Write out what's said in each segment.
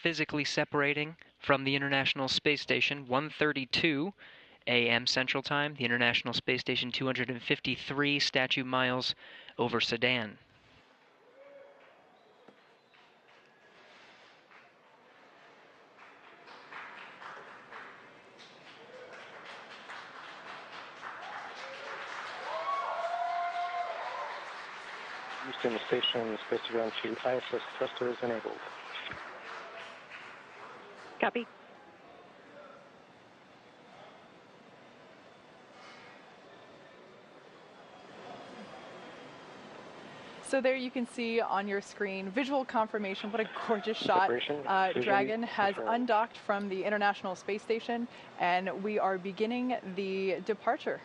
physically separating from the International Space Station, 1:32 a.m. Central Time. The International Space Station, 253 statute miles over Sedan. Houston Station, space ground to ISS thrusters enabled. Copy. So there you can see on your screen visual confirmation. What a gorgeous shot. Dragon has undocked from the International Space Station, and we are beginning the departure.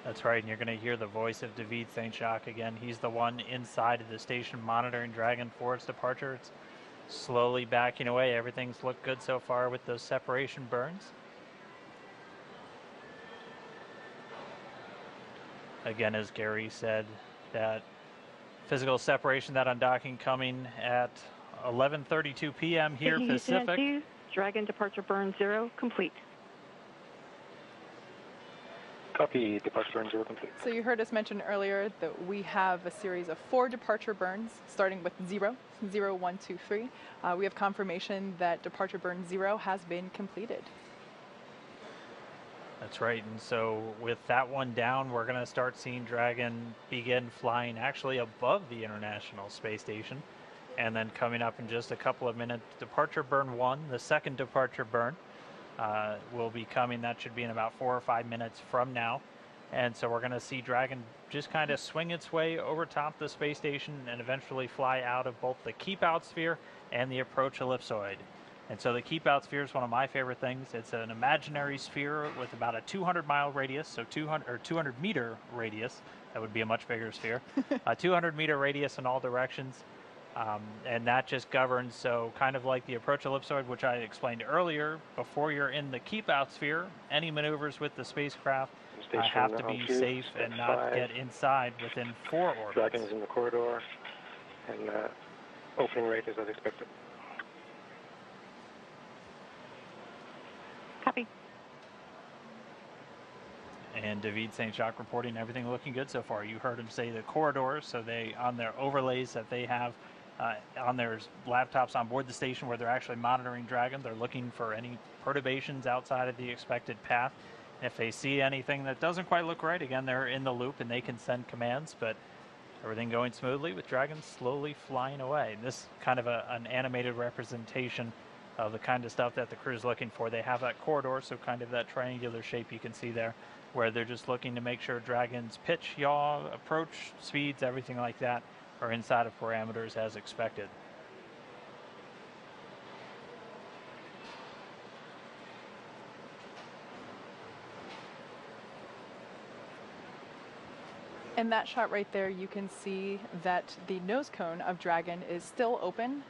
That's right, and you're going to hear the voice of David St. Jacques again. He's the one inside of the station monitoring Dragon for its departure. It's slowly backing away. Everything's looked good so far with those separation burns. Again, as Gary said, that physical separation, that undocking coming at 11:32 p.m. here Pacific. Dragon departure burn 0 complete. Copy, departure burn 0 complete. So you heard us mention earlier that we have a series of 4 departure burns, starting with 0, 0, 1, 2, 3. We have confirmation that departure burn 0 has been completed. That's right, and so with that one down, we're going to start seeing Dragon begin flying actually above the International Space Station. And then coming up in just a couple of minutes, departure burn 1, the second departure burn, will be coming. That should be in about 4 or 5 minutes from now. And so we're going to see Dragon just kind of swing its way over top the space station and eventually fly out of both the keep out sphere and the approach ellipsoid. And so the keep out sphere is one of my favorite things. It's an imaginary sphere with about a 200-mile radius, so 200-meter radius. That would be a much bigger sphere. A 200-meter radius in all directions. And that just governs, so kind of like the approach ellipsoid, which I explained earlier, before you're in the keep out sphere, any maneuvers with the spacecraft have to be safe and not get inside within 4 orbits. Dragon is in the corridor, and opening rate is as expected. Copy. And David St. Jacques reporting everything looking good so far. You heard him say the corridor, so they, on their overlays that they have on their laptops on board the station where they're actually monitoring Dragon, they're looking for any perturbations outside of the expected path. And if they see anything that doesn't quite look right, again, they're in the loop and they can send commands, but everything going smoothly with Dragon slowly flying away. And this kind of an animated representation of the kind of stuff that the crew's looking for. They have that corridor, so kind of that triangular shape you can see there, where they're just looking to make sure Dragon's pitch, yaw, approach, speeds, everything like that are inside of parameters as expected. In that shot right there, you can see that the nose cone of Dragon is still open.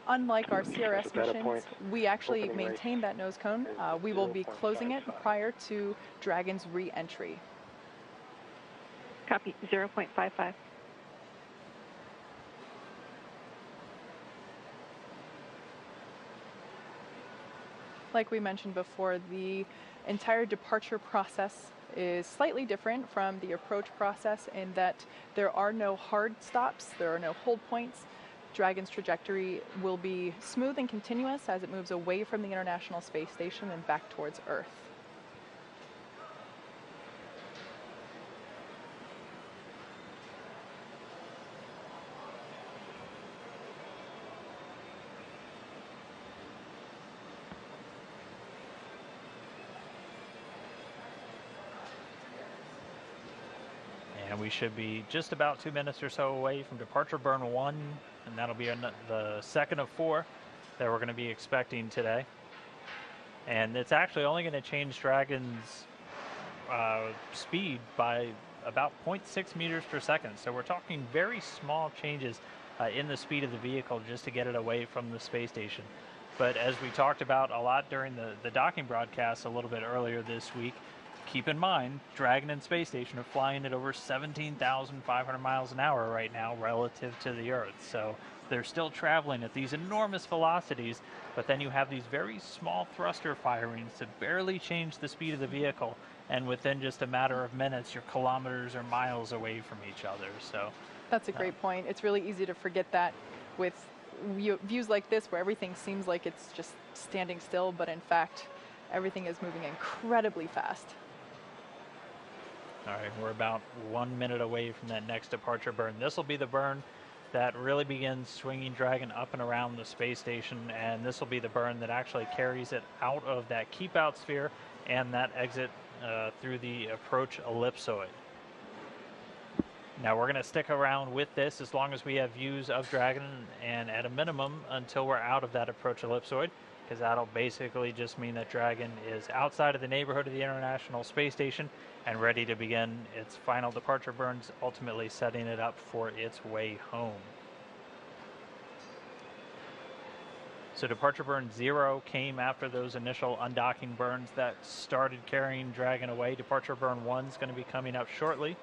Unlike our CRS missions, we actually maintain that nose cone. We will be closing it prior to Dragon's re-entry. Copy, 0.55. Like we mentioned before, the entire departure process is slightly different from the approach process in that there are no hard stops, there are no hold points. Dragon's trajectory will be smooth and continuous as it moves away from the International Space Station and back towards Earth. And we should be just about 2 minutes or so away from departure burn 1, and that'll be the second of 4 that we're going to be expecting today. And it's actually only going to change Dragon's speed by about 0.6 meters per second. So we're talking very small changes in the speed of the vehicle just to get it away from the space station. But as we talked about a lot during the docking broadcast a little bit earlier this week, keep in mind, Dragon and Space Station are flying at over 17,500 miles an hour right now relative to the Earth. So they're still traveling at these enormous velocities, but then you have these very small thruster firings to barely change the speed of the vehicle. And within just a matter of minutes, you're kilometers or miles away from each other. So That's a great point. It's really easy to forget that with views like this where everything seems like it's just standing still, but in fact, everything is moving incredibly fast. all right, we're about 1 minute away from that next departure burn. This will be the burn that really begins swinging Dragon up and around the space station, and this will be the burn that actually carries it out of that keep out sphere and that exit through the approach ellipsoid. Now we're going to stick around with this as long as we have views of Dragon, and at a minimum until we're out of that approach ellipsoid, because that'll basically just mean that Dragon is outside of the neighborhood of the International Space Station and ready to begin its final departure burns, ultimately setting it up for its way home. So departure burn 0 came after those initial undocking burns that started carrying Dragon away. Departure burn 1 is going to be coming up shortly.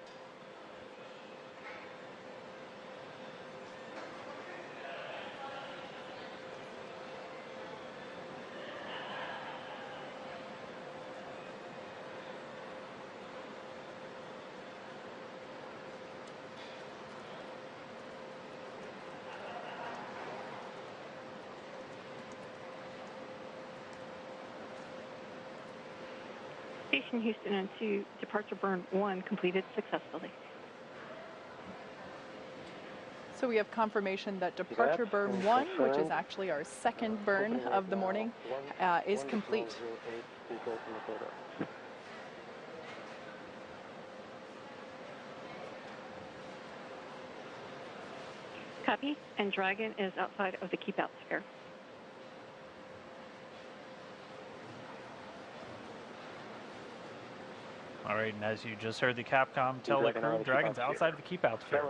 Station Houston and 2, departure burn 1 completed successfully. So we have confirmation that departure burn 1, which is actually our second burn of the morning, is complete. Copy, and Dragon is outside of the keep out sphere. All right, and as you just heard the Capcom tell the crew, Dragon's outside of the keep out sphere.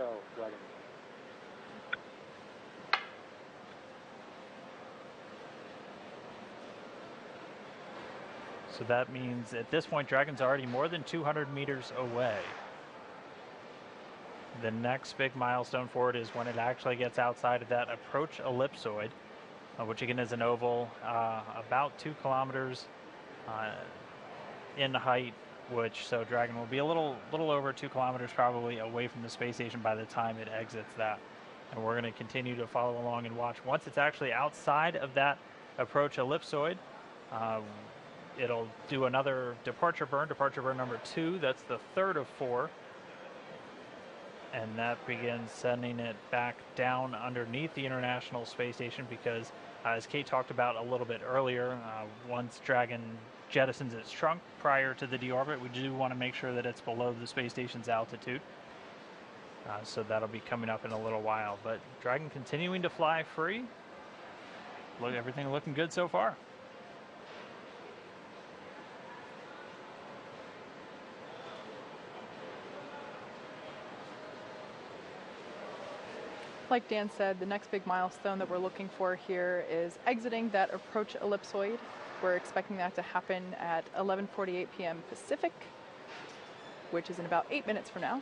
So that means at this point, Dragon's already more than 200 meters away. The next big milestone for it is when it actually gets outside of that approach ellipsoid, which again is an oval about 2 kilometers in height, so Dragon will be a little over 2 kilometers probably away from the space station by the time it exits that. And we're going to continue to follow along and watch. Once it's actually outside of that approach ellipsoid, it'll do another departure burn number 2. That's the third of 4. And that begins sending it back down underneath the International Space Station because, as Kate talked about a little bit earlier, once Dragon jettisons its trunk prior to the deorbit, we do want to make sure that it's below the space station's altitude. So that'll be coming up in a little while. But Dragon continuing to fly free. Look, everything looking good so far. Like Dan said, the next big milestone that we're looking for here is exiting that approach ellipsoid. We're expecting that to happen at 11:48 p.m. Pacific, which is in about 8 minutes from now.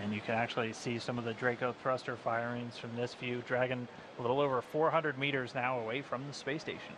And you can actually see some of the Draco thruster firings from this view. Dragon a little over 400 meters now away from the space station.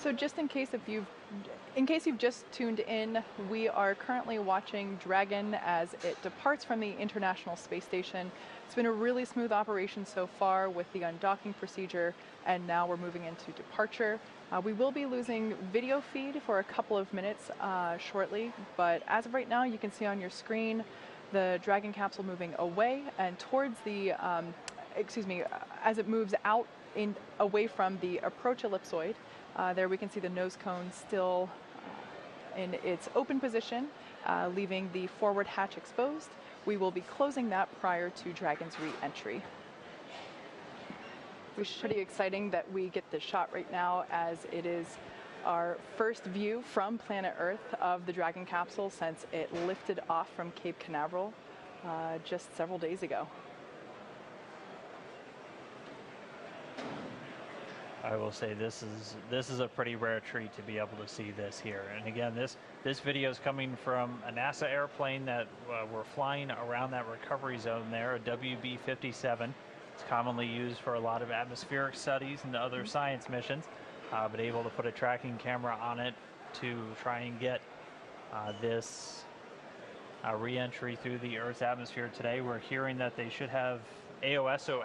So just in case you've just tuned in, we are currently watching Dragon as it departs from the International Space Station. It's been a really smooth operation so far with the undocking procedure, and now we're moving into departure. We will be losing video feed for a couple of minutes shortly, but as of right now, you can see on your screen the Dragon capsule moving away and towards the, as it moves out away from the approach ellipsoid. There we can see the nose cone still in its open position, leaving the forward hatch exposed. We will be closing that prior to Dragon's re-entry. It's pretty exciting that we get this shot right now, as it is our first view from planet Earth of the Dragon capsule since it lifted off from Cape Canaveral just several days ago. I will say this is a pretty rare treat to be able to see this here. And again, this video is coming from a NASA airplane that we're flying around that recovery zone there, a WB-57. It's commonly used for a lot of atmospheric studies and other science missions, but able to put a tracking camera on it to try and get this re-entry through the Earth's atmosphere today. We're hearing that they should have AOSO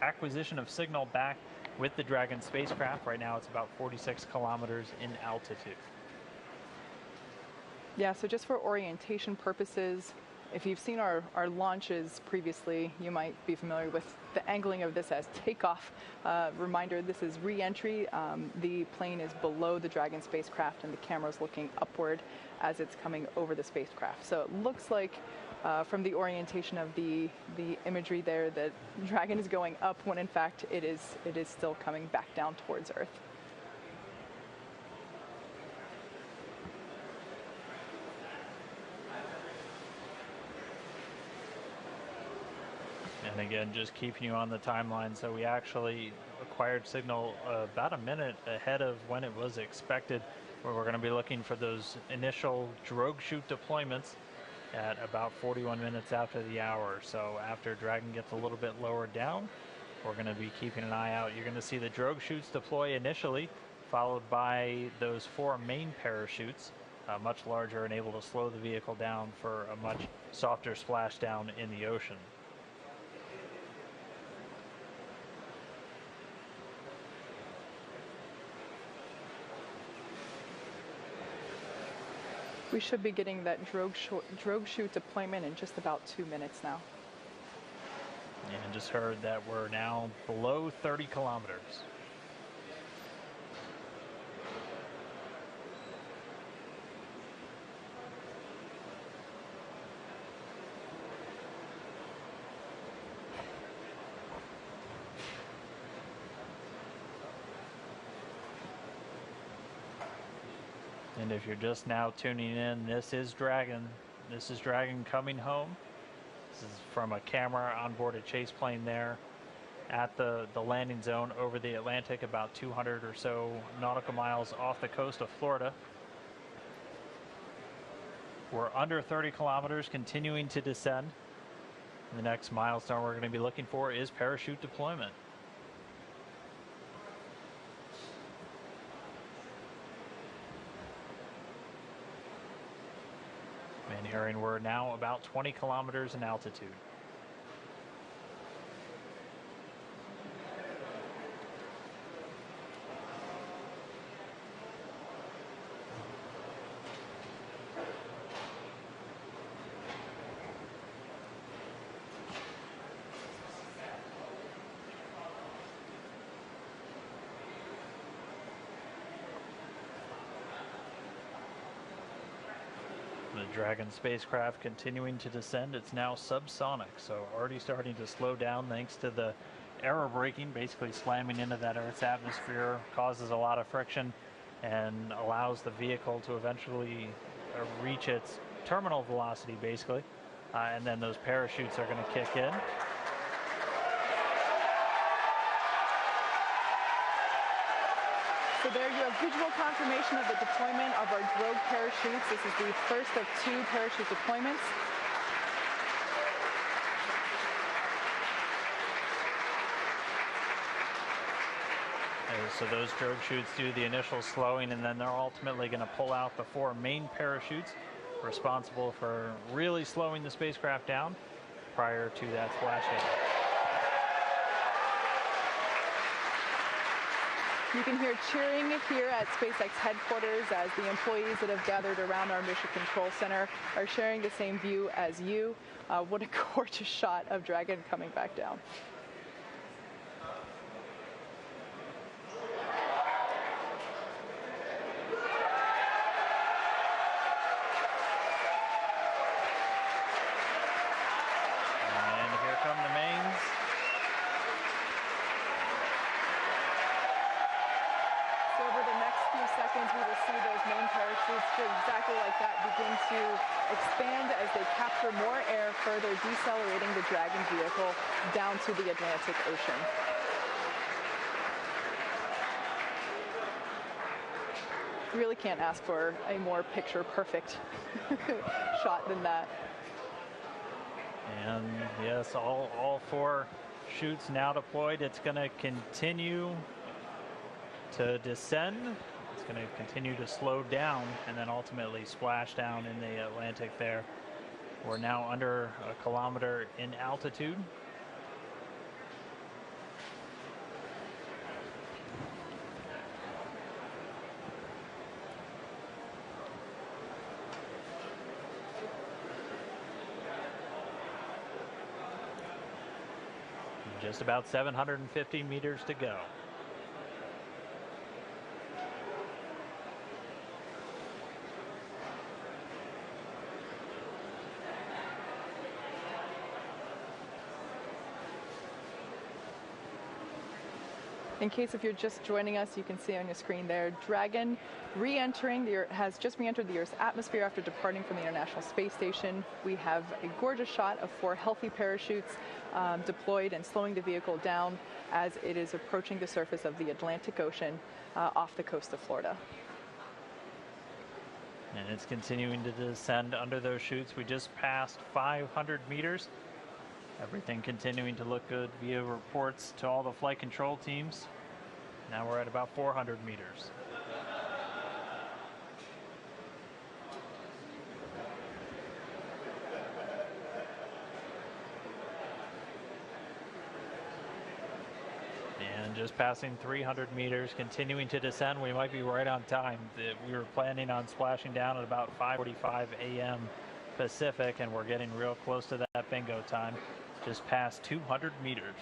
acquisition of signal back with the Dragon spacecraft. Right now it's about 46 kilometers in altitude. Yeah, so just for orientation purposes, if you've seen our launches previously, you might be familiar with the angling of this as takeoff. Reminder, this is re-entry. The plane is below the Dragon spacecraft and the camera's looking upward as it's coming over the spacecraft. So it looks like from the orientation of the imagery there that Dragon is going up, when in fact it is still coming back down towards Earth. And again, just keeping you on the timeline, so we actually acquired signal about a minute ahead of when it was expected, where we're going to be looking for those initial drogue chute deployments at about 41 minutes after the hour. So after Dragon gets a little bit lower down, we're going to be keeping an eye out. You're going to see the drogue chutes deploy initially, followed by those 4 main parachutes, much larger and able to slow the vehicle down for a much softer splashdown in the ocean. We should be getting that drogue chute deployment in just about 2 minutes now. And just heard that we're now below 30 kilometers. And if you're just now tuning in, this is Dragon. This is Dragon coming home. This is from a camera on board a chase plane there at the landing zone over the Atlantic, about 200 or so nautical miles off the coast of Florida. We're under 30 kilometers, continuing to descend. The next milestone we're going to be looking for is parachute deployment. And hearing we're now about 20 kilometers in altitude. The Dragon spacecraft continuing to descend. It's now subsonic, so already starting to slow down thanks to the aero braking, basically slamming into that Earth's atmosphere, causes a lot of friction and allows the vehicle to eventually reach its terminal velocity, basically. And then those parachutes are going to kick in. So there you have visual confirmation of the deployment of our drogue parachutes. This is the first of 2 parachute deployments. So those drogue chutes do the initial slowing, and then they're ultimately going to pull out the 4 main parachutes responsible for really slowing the spacecraft down prior to that splashdown. You can hear cheering here at SpaceX headquarters as the employees that have gathered around our Mission Control Center are sharing the same view as you. What a gorgeous shot of Dragon coming back down. And here come the mains. Over the next few seconds, we will see those main parachutes exactly like that begin to expand as they capture more air, further decelerating the Dragon vehicle down to the Atlantic Ocean. Really can't ask for a more picture-perfect shot than that. And yes, all 4 chutes now deployed. It's going to continue to descend. It's going to continue to slow down and then ultimately splash down in the Atlantic there. We're now under 1 kilometer in altitude. Just about 750 meters to go. In case if you're just joining us, you can see on your screen there, Dragon has just re-entered the Earth's atmosphere after departing from the International Space Station. We have a gorgeous shot of 4 healthy parachutes deployed and slowing the vehicle down as it is approaching the surface of the Atlantic Ocean off the coast of Florida. And it's continuing to descend under those chutes. We just passed 500 meters. Everything continuing to look good via reports to all the flight control teams. Now we're at about 400 meters. And just passing 300 meters, continuing to descend. We might be right on time. We were planning on splashing down at about 5:45 a.m. Pacific, and we're getting real close to that bingo time. Just past 200 meters.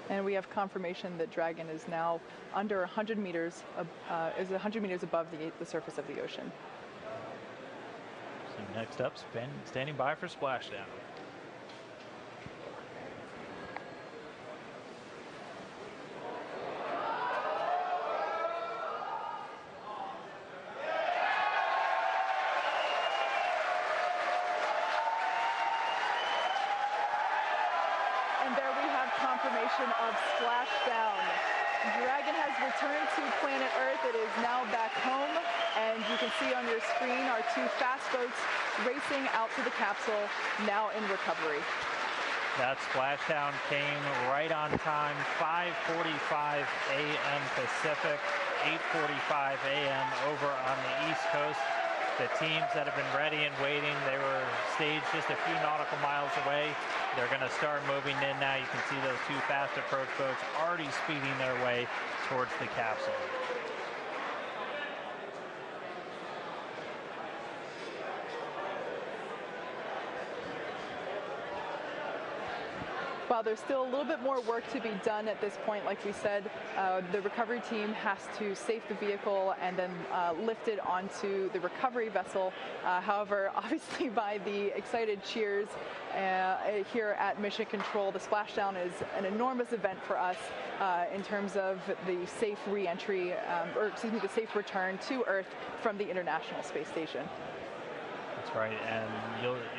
And we have confirmation that Dragon is now under 100 meters, is 100 meters above the surface of the ocean. So next up, standing by for splashdown. Confirmation of splashdown. Dragon has returned to planet Earth. It is now back home, and you can see on your screen our 2 fast boats racing out to the capsule, now in recovery. That splashdown came right on time, 5:45 a.m. Pacific, 8:45 a.m. over on the East Coast. The teams that have been ready and waiting, they were staged just a few nautical miles away. They're going to start moving in now. You can see those 2 fast approach boats already speeding their way towards the capsule. While there's still a little bit more work to be done at this point, like we said, the recovery team has to safe the vehicle and then lift it onto the recovery vessel. However, obviously by the excited cheers here at Mission Control, the splashdown is an enormous event for us in terms of the safe re-entry, or excuse me, the safe return to Earth from the International Space Station. That's right, and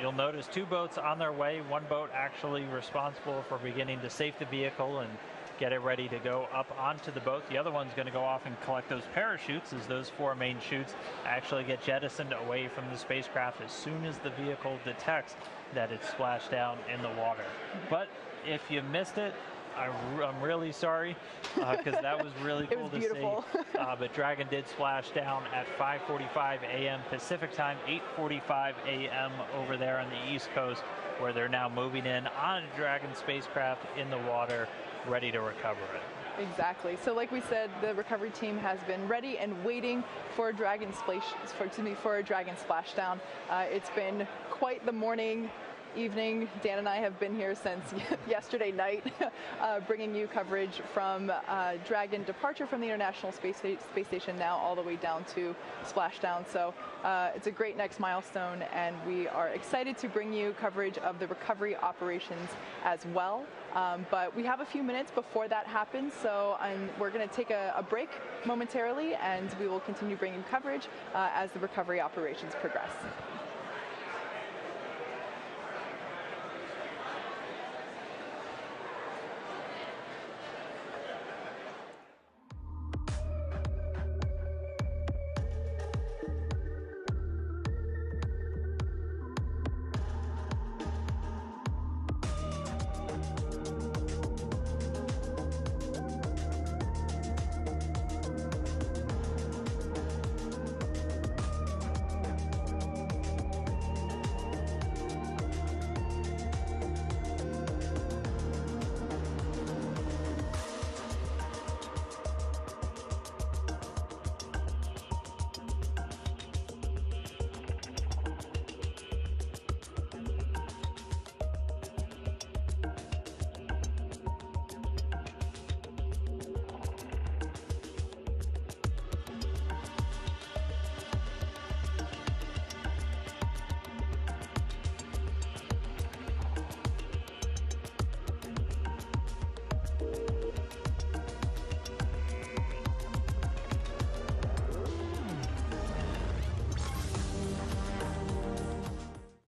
you'll notice 2 boats on their way. 1 boat actually responsible for beginning to safe the vehicle and get it ready to go up onto the boat. The other one's going to go off and collect those parachutes as those 4 main chutes actually get jettisoned away from the spacecraft as soon as the vehicle detects that it's splashed down in the water. But if you missed it, I'm really sorry, because that was really cool to see. But Dragon did splash down at 5:45 a.m. Pacific time, 8:45 a.m. over there on the East Coast, where they're now moving in on a Dragon spacecraft in the water, ready to recover it. Exactly. So like we said, the recovery team has been ready and waiting for a Dragon splashdown. It's been quite the morning, evening. Dan and I have been here since yesterday night, bringing you coverage from Dragon departure from the International Space Station now all the way down to splashdown. So it's a great next milestone, and we are excited to bring you coverage of the recovery operations as well. But we have a few minutes before that happens, so we're going to take a break momentarily, and we will continue bringing coverage as the recovery operations progress.